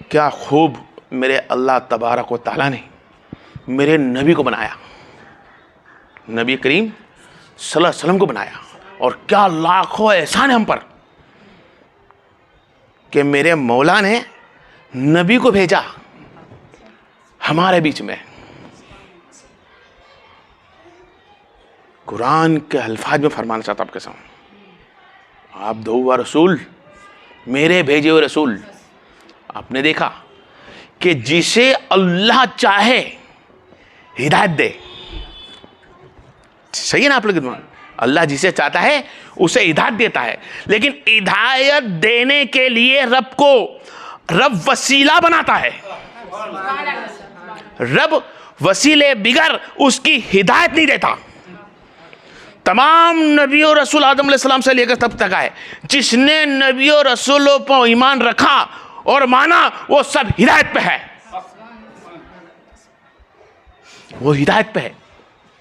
क्या खूब मेरे अल्लाह तबारक व तआला ने मेरे नबी को बनाया, नबी करीम सल्लल्लाहु अलैहि वसल्लम को बनाया। और क्या लाखों एहसान है हम पर कि मेरे मौला ने नबी को भेजा हमारे बीच में। कुरान के अल्फाज में फरमाना चाहता आपके सामने, आप दो हुआ रसूल, मेरे भेजे हुए रसूल। आपने देखा कि जिसे अल्लाह चाहे हिदायत दे, सही है ना आप लोग? अल्लाह जिसे चाहता है उसे हिदायत देता है, लेकिन हिदायत देने के लिए रब वसीला बनाता है। रब वसीले बिगर उसकी हिदायत नहीं देता। तमाम नबी और रसूल आदम अलैहिस्सलाम से लेकर तब तक आए, जिसने नबी और रसूलों पर ईमान रखा और माना, वो सब हिदायत पे है, वो हिदायत पे है।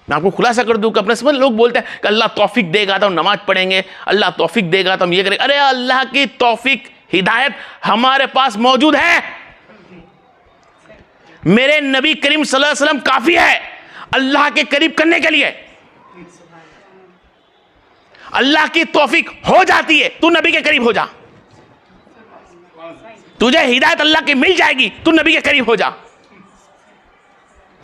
मैं आपको खुलासा कर दूं कि अपने समझ लोग बोलते हैं कि अल्लाह तौफीक देगा तो हम नमाज पढ़ेंगे, अल्लाह तौफीक देगा तो हम ये करेंगे। अरे अल्लाह की तौफीक हिदायत हमारे पास मौजूद है। मेरे नबी करीम सल्लल्लाहु अलैहि वसल्लम काफी है अल्लाह के करीब करने के लिए। अल्लाह की तौफीक हो जाती है, तू नबी के करीब हो जा। तुझे हिदायत अल्लाह की मिल जाएगी, तू नबी के करीब हो जा।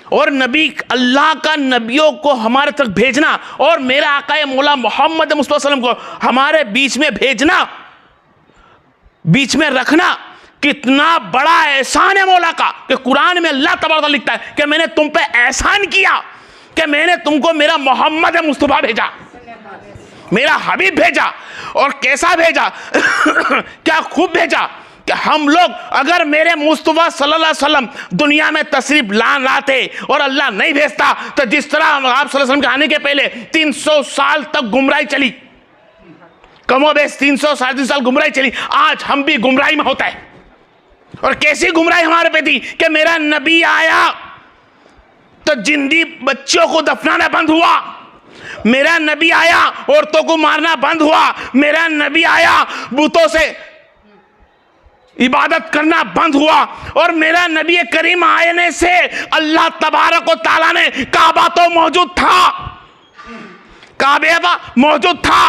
और नबी अल्लाह का नबियों को हमारे तक भेजना और मेरा आका मौला मोहम्मद मुस्तफा सल्लल्लाहु अलैहि वसल्लम को हमारे बीच में भेजना, बीच में रखना, कितना बड़ा एहसान है मौला का। कि कुरान में अल्लाह तबारक लिखता है कि मैंने तुम पे एहसान किया कि मैंने तुमको मेरा मोहम्मद मुस्तफा भेजा, मेरा हबीब भेजा। और कैसा भेजा क्या खूब भेजा कि हम लोग अगर मेरे मुस्तफा सल्लल्लाहु अलैहि वसल्लम दुनिया में तशरीफ लाते और अल्लाह नहीं भेजता, तो जिस तरह आप सल्लल्लाहु अलैहि वसल्लम के आने के पहले 300 साल तक गुमराही चली, कमोबेश 300 साल गुमराही चली, आज हम भी गुमराही में होता है। और कैसी गुमराही हमारे पे थी कि मेरा नबी आया तो जिंदी बच्चों को दफनाना बंद हुआ, मेरा नबी आया औरतों को मारना बंद हुआ, मेरा नबी आया बुतों से इबादत करना बंद हुआ, और मेरा नबी करीम आने से अल्लाह तबारक व तआला ने काबा तो मौजूद था, काबे मौजूद था,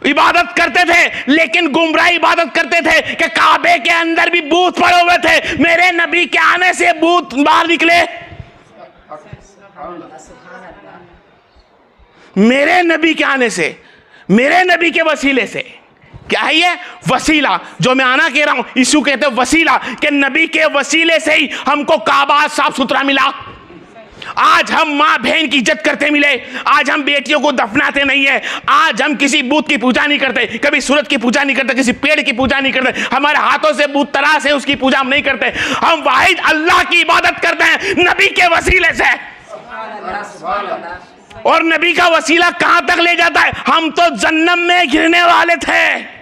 इबादत करते थे, लेकिन गुमराह इबादत करते थे कि काबे के अंदर भी बूत पड़े हुए थे। मेरे नबी के आने से बूत बाहर निकले। मेरे नबी के आने से, मेरे नबी के वसीले से। क्या है ये वसीला जो मैं आना कह रहा हूं? यीशु कहते हैं वसीला, कि नबी के वसीले से ही हमको काबा साफ सुथरा मिला। आज हम माँ बहन की इज्जत करते मिले, आज हम बेटियों को दफनाते नहीं है, आज हम किसी बूत की पूजा नहीं करते, कभी सूरज की पूजा नहीं करते, किसी पेड़ की पूजा नहीं करते, हमारे हाथों से बूत तराश है उसकी पूजा हम नहीं करते। हम वाहिद अल्लाह की इबादत करते हैं नबी के वसीले से। और नबी का वसीला कहां तक ले जाता है? हम तो जन्नत में गिरने वाले थे,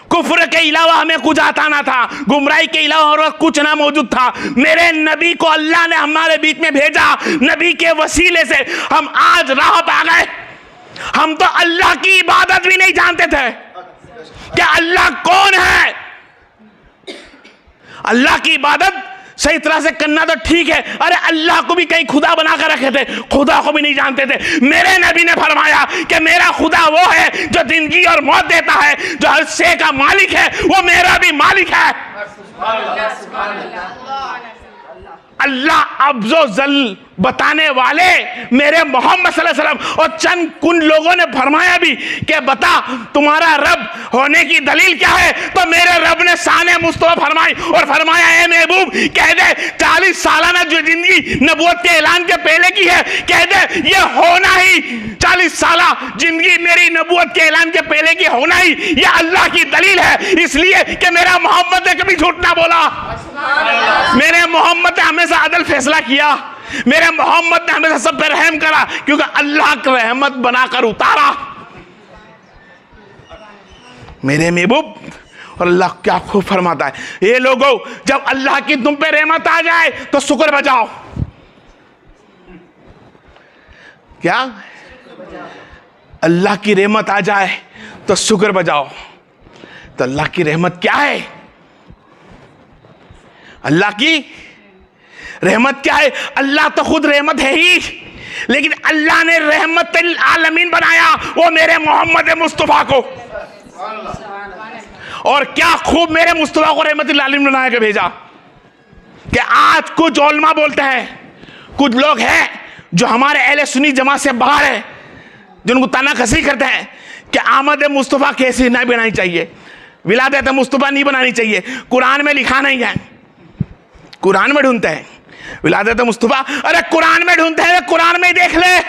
कुफ्र के अलावा हमें कुछ आता ना था, गुमराही के अलावा और कुछ ना मौजूद था। मेरे नबी को अल्लाह ने हमारे बीच में भेजा, नबी के वसीले से हम आज राह पे आ गए। हम तो अल्लाह की इबादत भी नहीं जानते थे कि अल्लाह कौन है। अल्लाह की इबादत सही तरह से करना तो ठीक है, अरे अल्लाह को भी कहीं खुदा बनाकर रखे थे, खुदा को भी नहीं जानते थे। मेरे नबी ने फरमाया कि मेरा खुदा वो है जो जिंदगी और मौत देता है, जो हर शे का मालिक है, वो मेरा भी मालिक है। अल्लाह अब्जो जल बताने वाले मेरे मोहम्मद सल्लल्लाहु अलैहि वसल्लम। और चंद कुन लोगों ने फरमाया भी कि बता तुम्हारा रब होने की दलील क्या है? तो मेरे रब ने शान मुस्तफा फरमाई और फरमाया, ए महबूब कह दे 40 सालाना जो जिंदगी नबूवत के ऐलान के पहले की है, कह दे ये होना ही 40 साला जिंदगी मेरी नबूवत के ऐलान के पहले की होना ही, ये अल्लाह की दलील है, इसलिए कि मेरा मोहम्मद ने कभी झूठ ना बोला, मेरे मोहम्मद ने हमेशा अदल फैसला किया, मेरे मोहम्मद ने हमेशा सब पे रहम करा, क्योंकि अल्लाह की रहमत बनाकर उतारा मेरे महबूब। और अल्लाह क्या खूब फरमाता है, ये लोगों जब अल्लाह की तुम पे रहमत आ जाए तो शुक्र बजाओ। क्या? अल्लाह की रहमत आ जाए तो शुक्र बजाओ। तो अल्लाह की रहमत क्या है? अल्लाह की रहमत क्या है? अल्लाह तो खुद रहमत है ही, लेकिन अल्लाह ने रहमत आलमीन बनाया वो मेरे मोहम्मद मुस्तफ़ा को। और क्या खूब मेरे मुस्तफ़ा को रहमत आलमीन बना के भेजा कि आज कुछ उलमा बोलते हैं, कुछ लोग हैं जो हमारे अहले सुन्नी जमात से बाहर है, जिनको तानाकसी करते हैं कि आमद मुस्तफ़ा कैसी नहीं बनानी चाहिए, विलादत मुस्तफ़ा नहीं बनानी चाहिए, कुरान में लिखा नहीं है। कुरान में ढूंढते हैं विलादत मुस्तफ़ा, अरे कुरान में ढूंढते हैं, कुरान में देख ले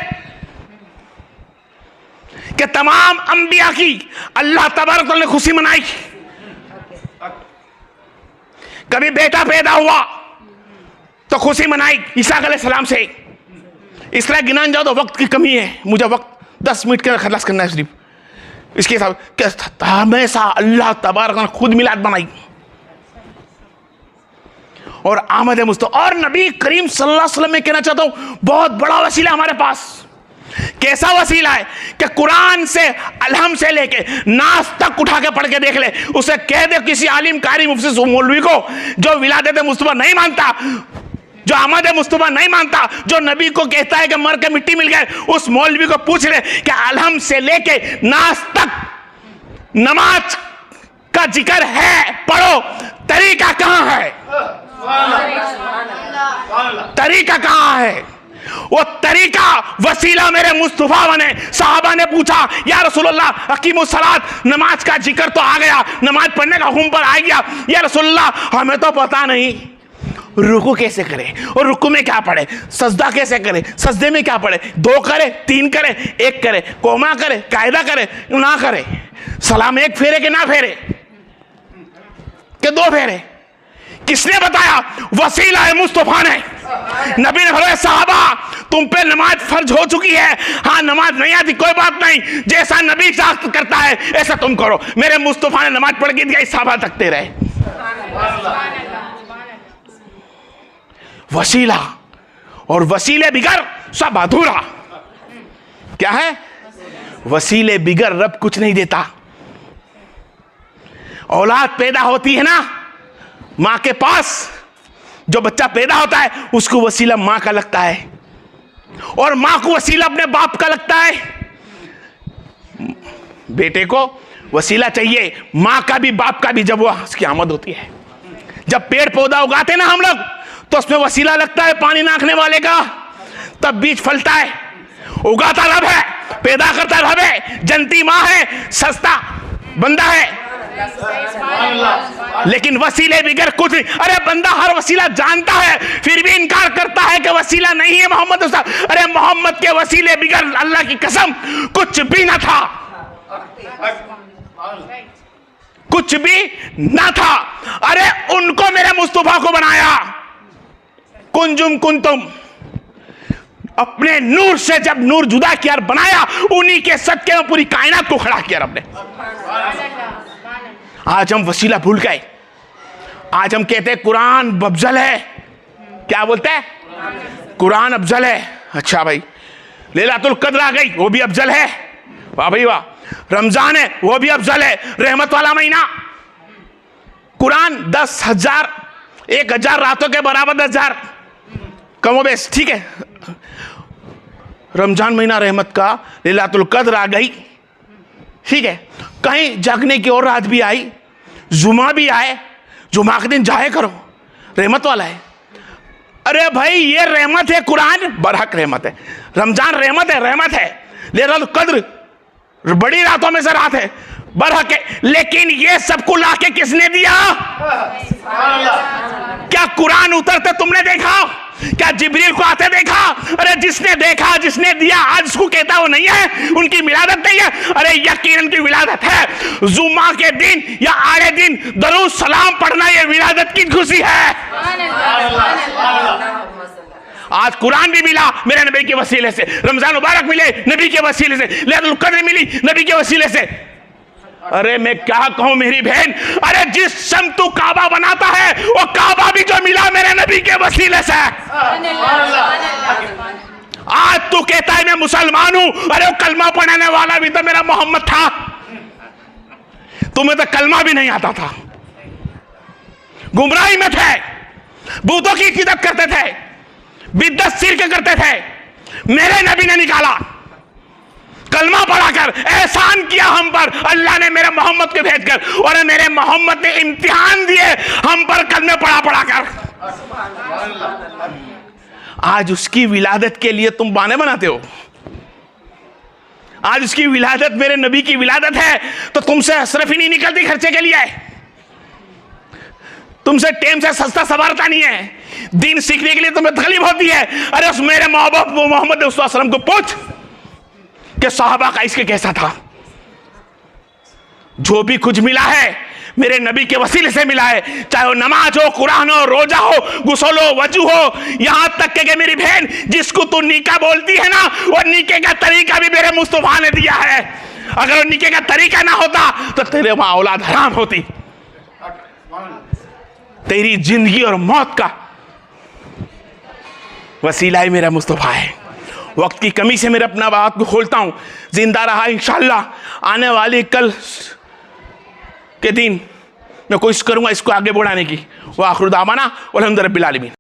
कि तमाम अंबिया की अल्लाह तबारक तआला ने खुशी मनाई। कभी बेटा पैदा हुआ तो खुशी मनाई ईसा अलैहिस्सलाम से। इसलिए गिनान जाओ तो वक्त की कमी है, मुझे वक्त 10 मिनट के खलास करना है सिर्फ। इसके साथ हमेशा अल्लाह तबारक ने खुद मिलाद बनाई और आमद मुस्तफ़ा और नबी करीम सल्लल्लाहु अलैहि वसल्लम में कहना चाहता हूं बहुत बड़ा वसीला हमारे पास। कैसा वसीला है कि कुरान से अलहम से लेके नास तक उठा के पढ़ के देख ले, उसे कह दे किसी आलिम कारी मुफ्ती मौलवी को जो विलादत मुस्तफ़ा नहीं मानता, जो आमद मुस्तफ़ा नहीं मानता, जो नबी को कहता है कि मर के मिट्टी मिल गए, उस मौलवी को पूछ ले कि अलहम से लेके नास तक नमाज का जिक्र है, पढ़ो, तरीका कहां है? तरीका कहां है? वो तरीका वसीला मेरे मुस्तफ़ा बने। साहबा ने पूछा या रसूलुल्लाह अकीमुस सलात, नमाज का जिक्र तो आ गया, नमाज पढ़ने का हुक्म पर आ गया, या रसूलुल्लाह हमें तो पता नहीं रुकू कैसे करे, और रुकू में क्या पढ़े, सजदा कैसे करे, सजदे में क्या पढ़े, 2 करे, 3 करे, 1 करे, कोमा करे, कायदा करे ना करे, सलाम 1 फेरे के ना फेरे के 2 फेरे, किसने बताया? वसीला है मुस्तफ़ा ने। नबी ने फरमाया साहबा तुम पे नमाज फर्ज हो चुकी है, हाँ नमाज नहीं आती कोई बात नहीं, जैसा नबी साख्त करता है ऐसा तुम करो। मेरे मुस्तफ़ा ने नमाज पढ़ के दिया, साहबा तकते रहे। वसीला, और वसीले बिगर सब अधूरा। क्या है? वसीले बिगर रब कुछ नहीं देता। औलाद पैदा होती है ना मां के पास, जो बच्चा पैदा होता है उसको वसीला मां का लगता है, और मां को वसीला अपने बाप का लगता है। बेटे को वसीला चाहिए मां का भी बाप का भी, जब वो उसकी आमद होती है। जब पेड़ पौधा उगाते ना हम लोग तो उसमें वसीला लगता है पानी नाखने वाले का, तब बीज फलता है। उगाता रब है, पैदा करता रब है, जनती मां है, सस्ता बंदा है, लेकिन वसीले बिगर कुछ नहीं। अरे बंदा हर वसीला जानता है फिर भी इनकार करता है कि वसीला नहीं है मोहम्मद। अरे मोहम्मद के वसीले बिगर अल्लाह की कसम कुछ भी ना था, कुछ भी ना था। अरे उनको मेरे मुस्तफा को बनाया, कुंजुम कुंतुम, अपने नूर से जब नूर जुदा किया और बनाया, उन्हीं के सदके में पूरी कायनात को खड़ा किया रब ने। आज हम वसीला भूल गए। आज हम कहते हैं कुरान अफजल है। क्या बोलते हैं? कुरान अफजल है। अच्छा भाई, लैलातुल कद्र आ गई, वो भी अफजल है। वाह भाई वाह। रमजान है, वो भी अफजल है, रहमत वाला महीना। कुरान 10,000 1,000 रातों के बराबर 10,000 कमो बेश, ठीक है। रमजान महीना रहमत का, लैलातुल कद्र आ गई, ठीक है। कहीं जागने की और रात भी आई, जुमा भी आए, जुमा के दिन जाए करो, रहमत वाला है। अरे भाई ये रहमत है, कुरान बरहक रहमत है, रमजान रहमत है, रहमत है। लैलातुल कद्र बड़ी रातों में से रात है, बरहक है। लेकिन ये सबको लाके किसने दिया? क्या कुरान उतरते तुमने देखा? क्या जिब्रील को आते देखा? अरे जिसने देखा, जिसने दिया, आज उसको कहता वो नहीं है, उनकी विलादत नहीं है। अरे यकीनन की विलादत है। जुमा के दिन या आए दिन दरूद सलाम पढ़ना ये विलादत की खुशी है। आज कुरान भी मिला मेरे नबी के वसीले से, रमजान मुबारक मिले नबी के वसीले से, लैलतुल कद्र मिली नबी के वसीले से। अरे मैं क्या कहूं मेरी बहन, अरे जिस शम तू काबा बनाता है वो काबा भी जो मिला मेरे नबी के वसीले से। आज तू कहता है मैं मुसलमान हूं, अरे वो कलमा पढ़ाने वाला भी तो मेरा मोहम्मद था, तुम्हें तो कलमा भी नहीं आता था, गुमराही में थे। भूतों की इबादत करते थे, बिद्दत शिर्क करते थे। मेरे नबी ने निकाला, कलमा पढ़ाकर एहसान किया हम पर, अल्लाह ने मेरे मोहम्मद को भेजकर, और मेरे मोहम्मद ने इम्तिहान दिए हम पर कलमे पढ़ा कर। आज उसकी विलादत के लिए तुम बहाने बनाते हो। आज उसकी विलादत, मेरे नबी की विलादत है, तो तुमसे हसरफ ही नहीं निकलती खर्चे के लिए, तुमसे टेम से सस्ता सवारता नहीं है। दीन सीखने के लिए तुम्हें तकलीफ होती है। अरे उस मेरे मोहम्मद वसल्लम को पूछ कि सहाबा का इसके कैसा था। जो भी कुछ मिला है मेरे नबी के वसीले से मिला है, चाहे वो नमाज हो, कुरान हो, रोजा हो, गुस्ल हो, वजू हो, यहां तक कि मेरी बहन जिसको तू निका बोलती है ना, वो निके का तरीका भी मेरे मुस्तफा ने दिया है। अगर वो निके का तरीका ना होता तो तेरे वहां औलाद हराम होती। तेरी जिंदगी और मौत का वसीला ही मेरा मुस्तफा है। वक्त की कमी से मेरे अपना बात को खोलता हूं, जिंदा रहा इंशाअल्लाह आने वाली कल के दिन मैं कोशिश करूंगा इसको आगे बढ़ाने की। व आखिर दावाना वल्हम्दुलिल्लाहि रब्बिल आलमीन।